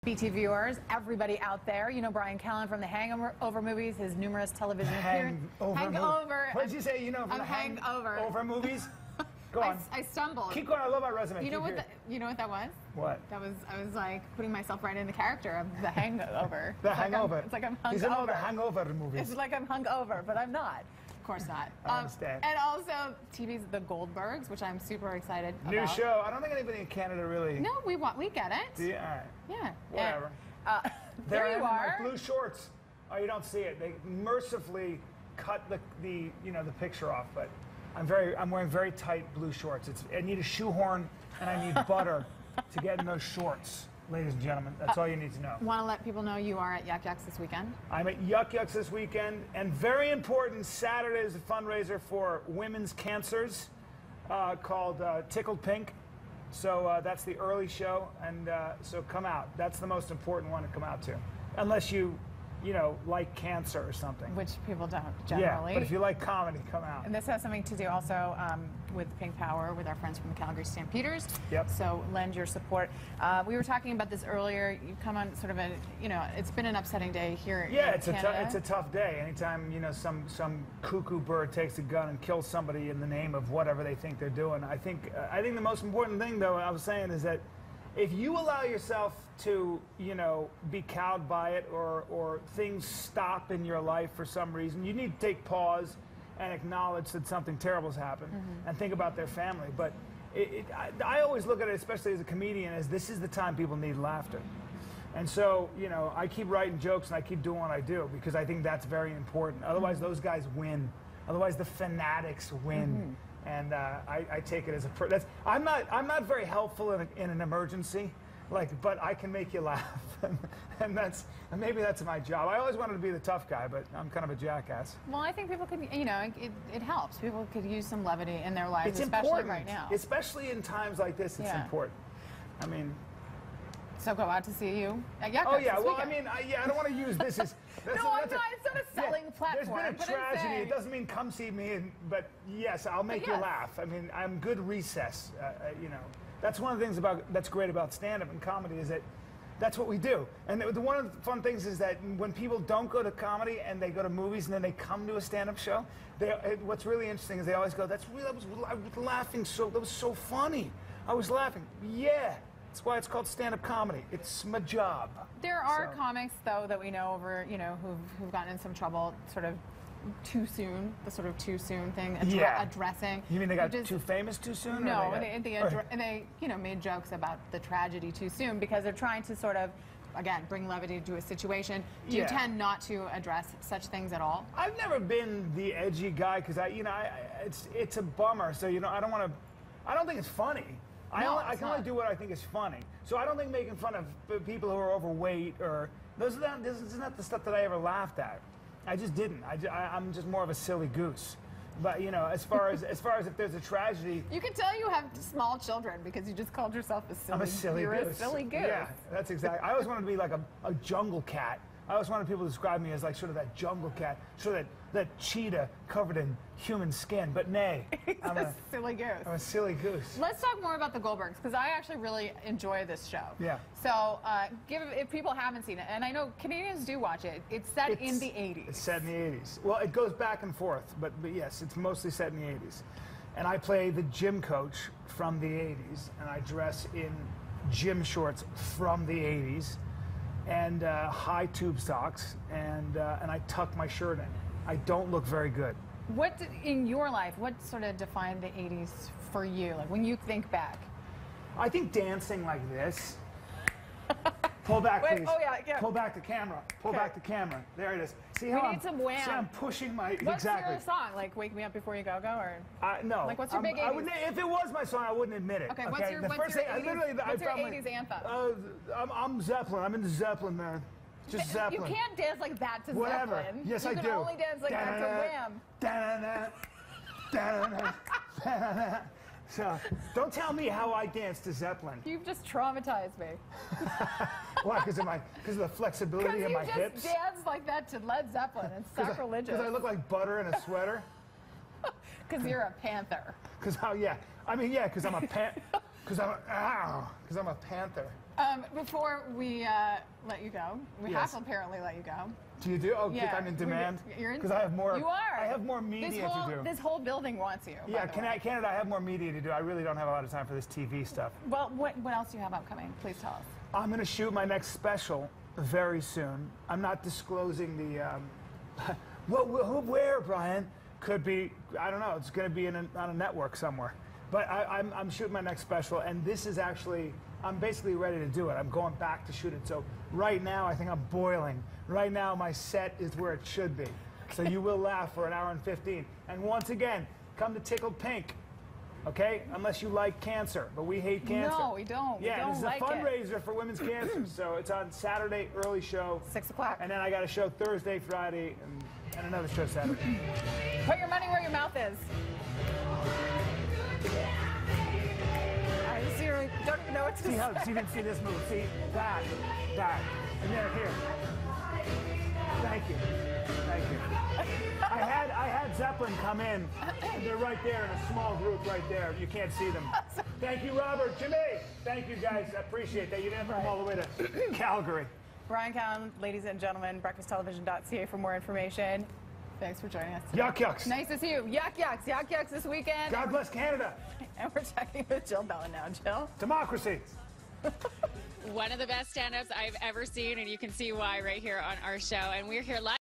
BT viewers, everybody out there, you know Bryan Callen from the Hangover movies, his numerous television appearances. Hangover. What did you say? You know from the Hangover movies? Go on. I stumbled. Keep going. I love our resume. You know what? You know what that was? What? That was. I was like putting myself right in the character of the Hangover. The Hangover. It's like I'm hungover. He's in all the Hangover movies. It's like I'm hungover, but I'm not. Of course not. I understand. And also TV's The Goldbergs, which I'm super excited about. New show. I don't think anybody in Canada really. No, we get it. Yeah. All right. Yeah. Whatever. There you are. My blue shorts. Oh, you don't see it. They mercifully cut the picture off, but I'm wearing very tight blue shorts. I need a shoehorn and I need butter to get in those shorts, ladies and gentlemen. That's all you need to know. Want to let people know you are at Yuck Yucks this weekend? I'm at Yuck Yucks this weekend, and very important, Saturday is a fundraiser for women's cancers called Tickled Pink. So that's the early show, and so come out. That's the most important one to come out to, unless you like cancer or something. Which people don't generally. Yeah, but if you like comedy, come out. And this has something to do also with Pink Power, with our friends from the Calgary Stampeders. Yep. So lend your support. We were talking about this earlier. You come on sort of a, it's been an upsetting day here in Canada. It's a tough day. Anytime, some cuckoo bird takes a gun and kills somebody in the name of whatever they think they're doing. I think the most important thing, though, I was saying, is that if you allow yourself to, be cowed by it or things stop in your life for some reason, you need to take pause and acknowledge that something terrible has happened and think about their family. But I always look at it, especially as a comedian, as this is the time people need laughter. And so, I keep writing jokes and I keep doing what I do because I think that's very important. Otherwise, those guys win. Otherwise, the fanatics win. And I take it as I'm not very helpful in an emergency, but I can make you laugh, and maybe that's my job. I always wanted to be the tough guy, but I'm kind of a jackass. Well, I think people could, it helps. People could use some levity in their lives, it's especially important. Right now. Especially in times like this, it's important. I mean. So go out to see you at Yuck Yucks. Oh yeah, well I mean, I don't want to use this as. No, I'm not. It's not a selling platform. There's been a tragedy. It doesn't mean come see me, but yes, I'll make you laugh. I mean, I'm good recess. That's one of the things that's great about stand-up and comedy is that that's what we do. And one of the fun things is that when people don't go to comedy and they go to movies and then they come to a stand-up show, what's really interesting is they always go, I was laughing that was so funny. I was laughing. Yeah. That's why it's called stand-up comedy. It's my job. There are comics, though, that we know who've gotten in some trouble sort of too soon, the sort of too soon thing, addressing. You mean they got too famous too soon? No, and they made jokes about the tragedy too soon because they're trying to sort of, again, bring levity to a situation. Do you tend not to address such things at all? I've never been the edgy guy because it's a bummer. So I don't think it's funny. I can only do what I think is funny. So I don't think making fun of people who are overweight or this is not the stuff that I ever laughed at. I just didn't. I'm just more of a silly goose. But as far as if there's a tragedy, you can tell you have small children because you just called yourself a silly. I'm a silly goose. You're a silly goose. Yeah, that's exactly. I always wanted to be like a jungle cat. I always wanted people to describe me as like sort of that jungle cat, sort of that cheetah covered in human skin. But nay, I'm a silly goose. I'm a silly goose. Let's talk more about the Goldbergs because I actually really enjoy this show. Yeah. So if people haven't seen it, and I know Canadians do watch it, it's set in the 80s. It's set in the 80s. Well, it goes back and forth, but yes, it's mostly set in the 80s. And I play the gym coach from the 80s, and I dress in gym shorts from the 80s. And high tube socks, and I tuck my shirt in. I don't look very good. What in your life? What sort of defined the '80s for you? Like when you think back. I think dancing like this. Pull back, Wait, please. Oh yeah. Pull back the camera. Pull back the camera. There it is. See how need some wham. See, I'm pushing my What's your song? Like "Wake Me Up Before You Go Go" or? No. Like what's your big 80s? If it was my song, I wouldn't admit it. Okay. What's your 80s anthem? I'm Zeppelin. I'm into Zeppelin, man. Just Zeppelin. You can't dance like that to Whatever. Zeppelin. Yes, I do. You can only dance like that to Wham. So, don't tell me how I dance to Zeppelin. You've just traumatized me. Why? Because of the flexibility of my hips? Because you just dance like that to Led Zeppelin. It's sacrilegious. Because I look like butter in a sweater? Because you're a panther. Because I'm a panther. Before we let you go. We Yes. have to apparently let you go. Do you do? Oh, Yeah, I'm in demand? You're in. Because I have more. You are. I have more media to do. This whole building wants you. Yeah, Canada, I have more media to do. I really don't have a lot of time for this TV stuff. Well, what else do you have upcoming? Please tell us. I'm going to shoot my next special very soon. I'm not disclosing the. Where, Brian? Could be, I don't know. It's going to be on a network somewhere. But I'm shooting my next special, and this is actually. I'm basically ready to do it. I'm going back to shoot it. So right now, I think I'm boiling. Right now, my set is where it should be. So you will laugh for an hour and 15. And once again, come to Tickled Pink, okay? Unless you like cancer, but we hate cancer. No, we don't. Yeah, we it's don't a fundraiser for women's cancer. So it's on Saturday, early show. 6 o'clock. And then I got a show Thursday, Friday, and another show Saturday. Put your money where your mouth is. I seriously don't even know what to say. See this move. See that, and then here. Thank you. I had Zeppelin come in, and they're right there in a small group right there. You can't see them. Thank you, Robert. Jimmy. Thank you, guys. I appreciate that. You didn't have to come all the way to Calgary. Bryan Callen, ladies and gentlemen, breakfasttelevision.ca for more information. Thanks for joining us today. Yuck yucks. Nice to see you. Yuck yucks this weekend. God bless Canada. And we're checking with Jill Bella now. Jill? Democracy. One of the best stand-ups I've ever seen, and you can see why right here on our show. And we're here live.